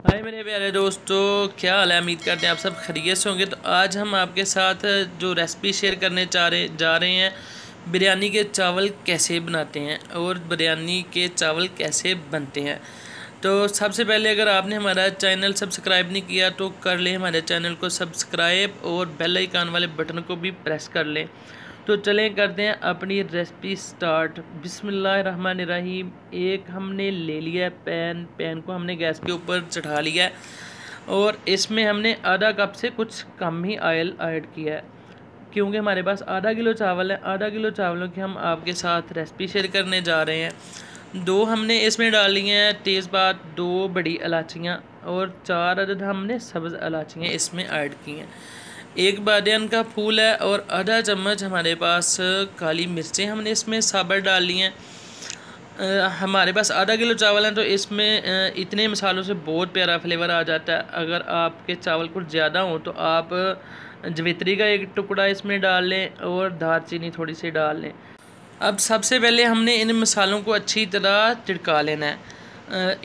हाय मेरे प्यारे दोस्तों, क्या हाल है। उम्मीद करते हैं आप सब खैरियत से होंगे। तो आज हम आपके साथ जो रेसिपी शेयर करने जा रहे हैं, बिरयानी के चावल कैसे बनाते हैं और बिरयानी के चावल कैसे बनते हैं। तो सबसे पहले अगर आपने हमारा चैनल सब्सक्राइब नहीं किया तो कर लें हमारे चैनल को सब्सक्राइब और बेल आइकन वाले बटन को भी प्रेस कर लें। तो चलें करते हैं अपनी रेसिपी स्टार्ट। बिस्मिल्लाहिर्रहमानिर्रहीम। एक हमने ले लिया पैन को हमने गैस के ऊपर चढ़ा लिया है और इसमें हमने आधा कप से कुछ कम ही ऑयल ऐड किया है, क्योंकि हमारे पास आधा किलो चावल है। आधा किलो चावलों की हम आपके साथ रेसिपी शेयर करने जा रहे हैं। दो हमने इसमें डाल ली हैं तेज़पात, दो बड़ी इलायचियाँ और 4 अदद हमने सब्ज़ इलायचियाँ इसमें ऐड की हैं। एक बादियान का फूल है और आधा चम्मच हमारे पास काली मिर्चें हमने इसमें साबुत डाल ली हैं। हमारे पास आधा किलो चावल हैं तो इसमें इतने मसालों से बहुत प्यारा फ्लेवर आ जाता है। अगर आपके चावल कुछ ज़्यादा हो तो आप जवित्री का एक टुकड़ा इसमें डाल लें और दालचीनी थोड़ी सी डाल लें। अब सबसे पहले हमने इन मसालों को अच्छी तरह तिड़का लेना है।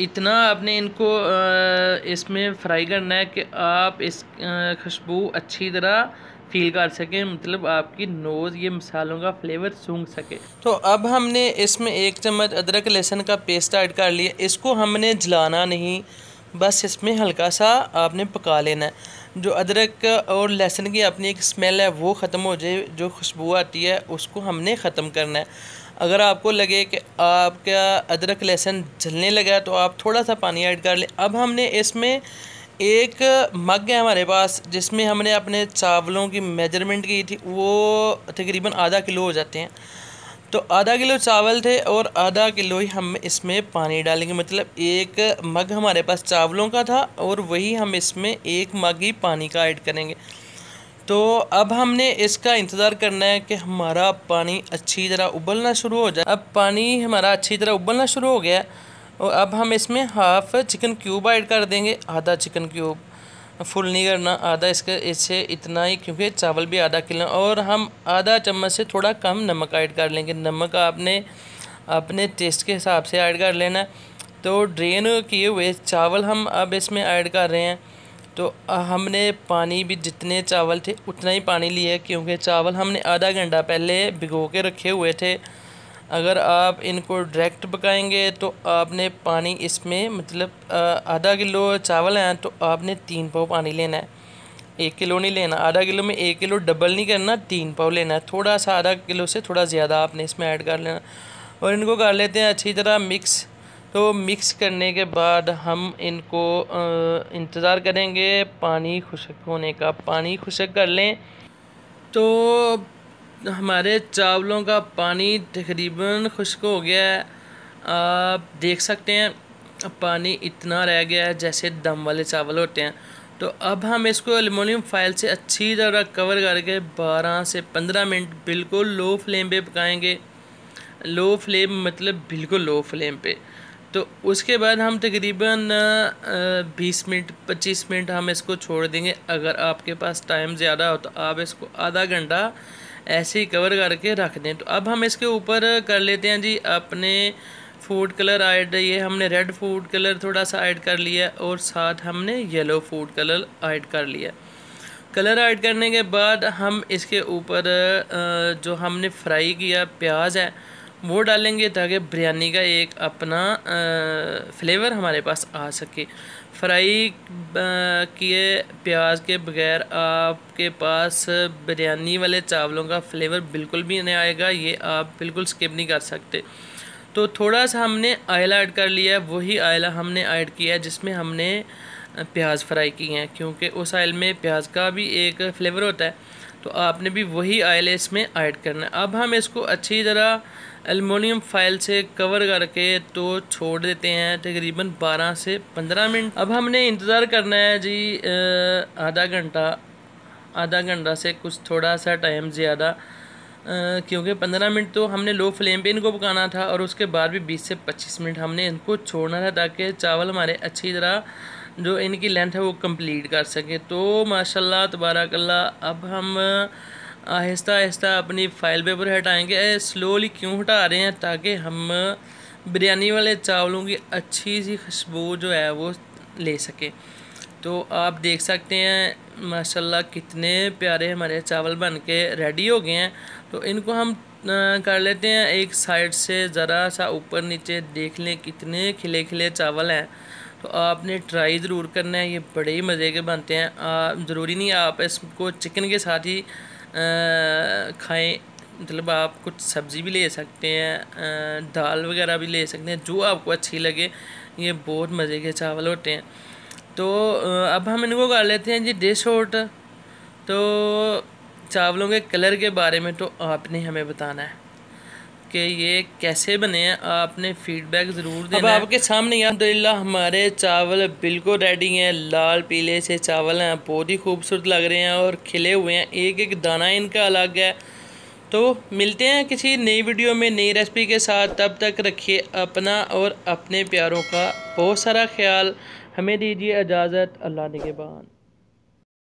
इतना आपने इनको इसमें फ्राई करना है कि आप इस खुशबू अच्छी तरह फील कर सकें, मतलब आपकी नोज़ ये मसालों का फ्लेवर सूंघ सके। तो अब हमने इसमें 1 चम्मच अदरक लहसुन का पेस्ट ऐड कर लिया। इसको हमने जलाना नहीं, बस इसमें हल्का सा आपने पका लेना है। जो अदरक और लहसुन की अपनी एक स्मेल है वो ख़त्म हो जाए, जो खुशबू आती है उसको हमने ख़त्म करना है। अगर आपको लगे कि आपका अदरक लहसुन जलने लगा तो आप थोड़ा सा पानी ऐड कर लें। अब हमने इसमें एक मग है हमारे पास जिसमें हमने अपने चावलों की मेजरमेंट की थी, वो तकरीबन आधा किलो हो जाते हैं। तो आधा किलो चावल थे और आधा किलो ही हम इसमें पानी डालेंगे, मतलब एक मग हमारे पास चावलों का था और वही हम इसमें एक मग ही पानी का ऐड करेंगे। तो अब हमने इसका इंतज़ार करना है कि हमारा पानी अच्छी तरह उबलना शुरू हो जाए। अब पानी हमारा अच्छी तरह उबलना शुरू हो गया और अब हम इसमें हाफ़ चिकन क्यूब ऐड कर देंगे। आधा चिकन क्यूब, फुल नहीं करना, आधा इससे इतना ही, क्योंकि चावल भी आधा किलो। और हम आधा चम्मच से थोड़ा कम नमक ऐड कर लेंगे। नमक आपने अपने टेस्ट के हिसाब से ऐड कर लेना है। तो ड्रेन किए हुए चावल हम अब इसमें ऐड कर रहे हैं। तो हमने पानी भी जितने चावल थे उतना ही पानी लिया, क्योंकि चावल हमने आधा घंटा पहले भिगो के रखे हुए थे। अगर आप इनको डायरेक्ट पकाएंगे तो आपने पानी इसमें, मतलब आधा किलो चावल हैं तो आपने 3 पाव पानी लेना है, 1 किलो नहीं लेना। आधा किलो में 1 किलो डबल नहीं करना, 3 पाव लेना है। थोड़ा सा आधा किलो से थोड़ा ज़्यादा आपने इसमें ऐड कर लेना और इनको कर लेते हैं अच्छी तरह मिक्स। तो मिक्स करने के बाद हम इनको इंतज़ार करेंगे पानी खुश्क होने का। पानी खुश्क कर लें तो हमारे चावलों का पानी तकरीबन खुश्क हो गया है। आप देख सकते हैं पानी इतना रह गया है जैसे दम वाले चावल होते हैं। तो अब हम इसको एल्युमिनियम फाइल से अच्छी तरह कवर करके 12 से 15 मिनट बिल्कुल लो फ्लेम पे पकाएंगे। लो फ्लेम मतलब बिल्कुल लो फ्लेम पे। तो उसके बाद हम तकरीबन 20 मिनट 25 मिनट हम इसको छोड़ देंगे। अगर आपके पास टाइम ज़्यादा हो तो आप इसको आधा घंटा ऐसे ही कवर करके रख दें। तो अब हम इसके ऊपर कर लेते हैं जी अपने फूड कलर ऐड। ये हमने रेड फूड कलर थोड़ा सा ऐड कर लिया और साथ हमने येलो फूड कलर ऐड कर लिया। कलर ऐड करने के बाद हम इसके ऊपर जो हमने फ्राई किया प्याज है वो डालेंगे, ताकि बिरयानी का एक अपना फ्लेवर हमारे पास आ सके। फ्राई किए प्याज के बगैर आपके पास बिरयानी वाले चावलों का फ्लेवर बिल्कुल भी नहीं आएगा, ये आप बिल्कुल स्किप नहीं कर सकते। तो थोड़ा सा हमने ऑयल ऐड कर लिया, वही ऑयल हमने ऐड किया है जिसमें हमने प्याज फ्राई किए हैं, क्योंकि उस ऑयल में प्याज का भी एक फ्लेवर होता है। तो आपने भी वही ऑयल इसमें ऐड करना है। अब हम इसको अच्छी तरह एल्युमिनियम फाइल से कवर करके तो छोड़ देते हैं तकरीबन 12 से 15 मिनट। अब हमने इंतज़ार करना है जी आधा घंटा से कुछ थोड़ा सा टाइम ज़्यादा, क्योंकि 15 मिनट तो हमने लो फ्लेम पे इनको पकाना था और उसके बाद भी 20 से 25 मिनट हमने इनको छोड़ना था, ताकि चावल हमारे अच्छी तरह जो इनकी लेंथ है वो कंप्लीट कर सके। तो माशाल्लाह तबारकल्लाह। अब हम आहिस्ता आहिस्ता अपनी फ़ाइल पेपर हटाएंगे। स्लोली क्यों हटा रहे हैं, ताकि हम बिरयानी वाले चावलों की अच्छी सी खुशबू जो है वो ले सकें। तो आप देख सकते हैं माशाल्लाह कितने प्यारे हमारे चावल बन के रेडी हो गए हैं। तो इनको हम कर लेते हैं एक साइड से ज़रा सा ऊपर नीचे, देख लें कितने खिले खिले चावल हैं। तो आपने ट्राई ज़रूर करना है, ये बड़े ही मज़े के बनते हैं। ज़रूरी नहीं आप इसको चिकन के साथ ही खाएं, मतलब आप कुछ सब्ज़ी भी ले सकते हैं, दाल वगैरह भी ले सकते हैं, जो आपको अच्छी लगे। ये बहुत मज़े के चावल होते हैं। तो अब हम इनको कर लेते हैं जी डिश आउट। तो चावलों के कलर के बारे में तो आपने हमें बताना है कि ये कैसे बने हैं, आपने फीडबैक ज़रूर देना है। अब आपके सामने अल्हम्दुलिल्लाह हमारे चावल बिल्कुल रेडी हैं। लाल पीले से चावल हैं, बहुत ही खूबसूरत लग रहे हैं और खिले हुए हैं, एक एक दाना इनका अलग है। तो मिलते हैं किसी नई वीडियो में नई रेसिपी के साथ। तब तक रखिए अपना और अपने प्यारों का बहुत सारा ख्याल। हमें दीजिए इजाज़त। अल्लाह निगहबान।